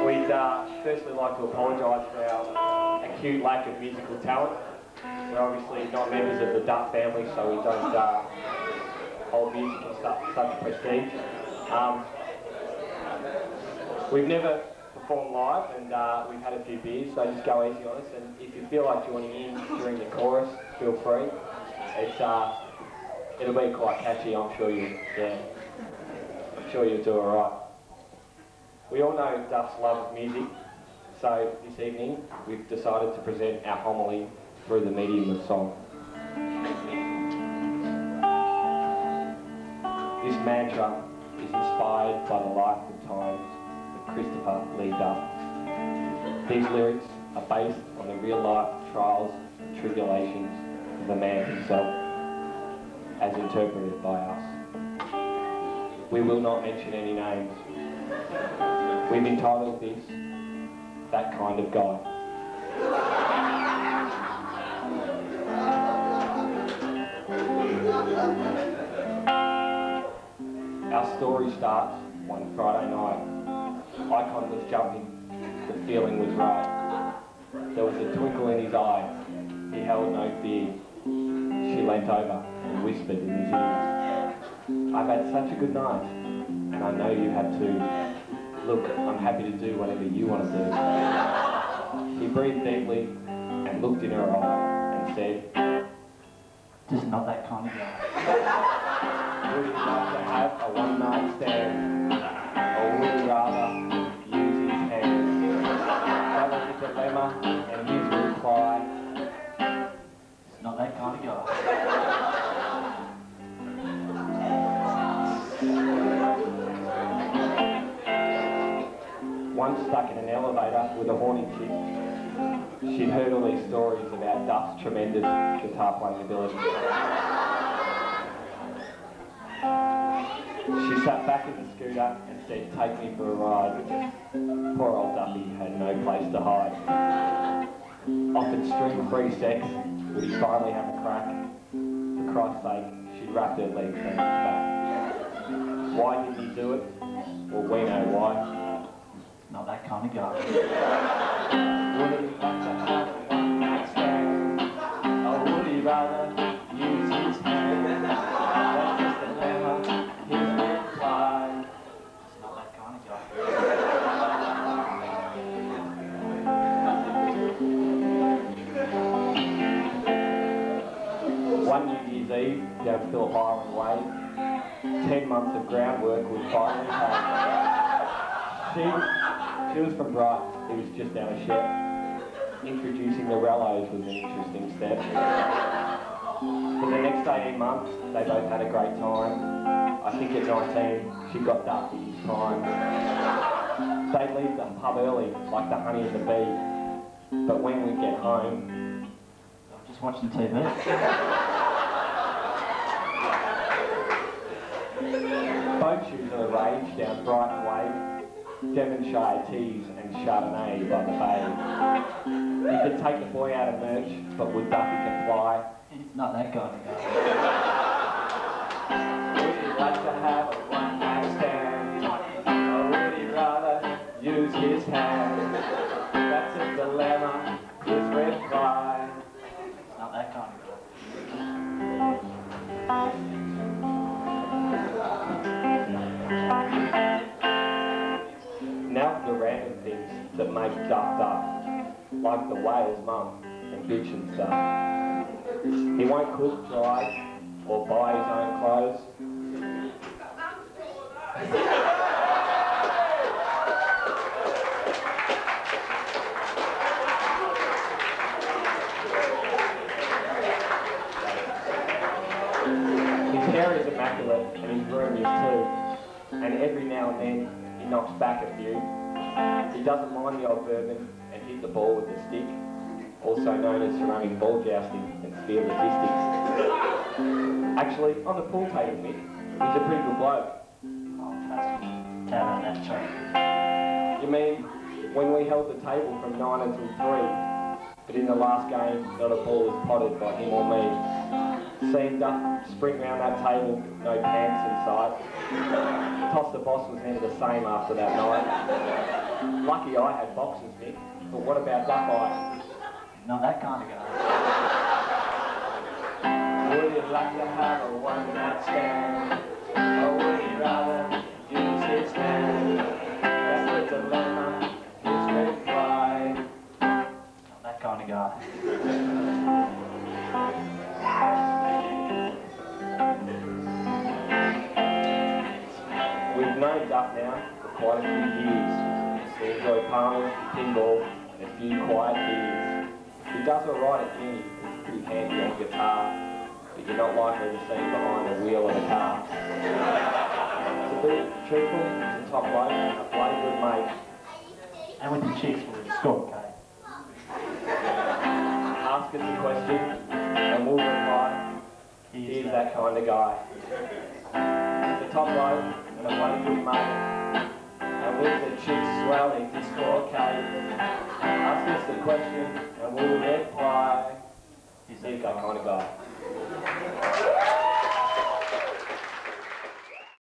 We'd firstly like to apologise for our acute lack of musical talent. We're obviously not members of the Duff family, so we don't hold music in such prestige. We've never performed live, and we've had a few beers, so just go easy on us. And if you feel like joining in during the chorus, feel free. It'll be quite catchy. I'm sure you'll do all right. We all know Duff's love of music, so this evening we've decided to present our homily through the medium of song. This mantra is inspired by the life and times of Christopher Lee Duff. These lyrics are based on the real-life trials and tribulations of the man himself, as interpreted by us. We will not mention any names. We've entitled this, That Kind of Guy. Our story starts one Friday night. Icon was jumping, the feeling was right. There was a twinkle in his eye, he held no fear. She leant over and whispered in his ear, I've had such a good night, and I know you have too. Look, I'm happy to do whatever you want to do. He breathed deeply and looked in her eye and said, just not that kind of guy. Would you like to have a one-night stand? Or would you rather use his hand? That was the dilemma, and his reply, it's not that kind of guy. Once stuck in an elevator with a horny chick, she'd heard all these stories about Duff's tremendous guitar playing ability. She sat back in the scooter and said, take me for a ride. Poor old Duffy had no place to hide. Offered string-free sex, would he finally have a crack? For Christ's sake, she'd wrapped her legs around his back. Why didn't he do it? Well, we know why. Not that kind of guy. Would he like to have a one-night stand? Or would he rather use his hand? That's just the dilemma, his reply. It's not that kind of guy. One New Year's Eve down Phillip Island Way, 10 months of groundwork would finally happen. She was from Bright, he was just down a shed. Introducing the Rellos was an interesting step. For the next 18 months, they both had a great time. I think at 19, she got Duff in his prime. They'd leave the pub early, like the honey and the bee. But when we'd get home, I'm just watching TV. Boat shoes are arranged down Brighton Way. Devonshire teas and Chardonnay by the bay. He could take the boy out of merch, but would Duffy comply? It's not that kind of guy. Would he like to have a one-night stand? Or would he rather use his hand? That's his dilemma, his reply. It's not that kind of guy. Now for the random things that make Duff Duff, like the whale's mum and bitch and stuff. He won't cook, drive, or buy his own clothes. His hair is immaculate and his room is too. And every now and then, he knocks back a few. He doesn't mind the old bourbon and hit the ball with the stick, also known as ceramic ball jousting and spear logistics. Actually, on the pool table, Mick, he's a pretty good bloke. Oh, trust me. Tell him that's true. You mean when we held the table from 9 until 3, but in the last game, not a ball was potted by him or me. Seeing Duff sprint round that table, no pants in sight. Toss the Boss was never the same after that night. Lucky I had boxes, Nick, but what about that guy? Not that kind of guy. Would you like to have a one-night stand? Or would you rather use his hand? That's the dilemma, his reply. Not that kind of guy. We've known Duff now for quite a few years. We enjoy palming, pinball, and a few quiet beers. He does alright at uni, he's pretty handy on guitar, but you're not likely to see him behind the wheel of a car. To be truthful, he's a top bloke and a bloody good mate. And with the chicks, we'll score, okay? Ask us a question, and we'll reply, he's that kind of guy. He's a top bloke and a bloody good mate. And with the chicks swell, he's a score cake. Ask us the question, and we'll reply, he's that kind of guy.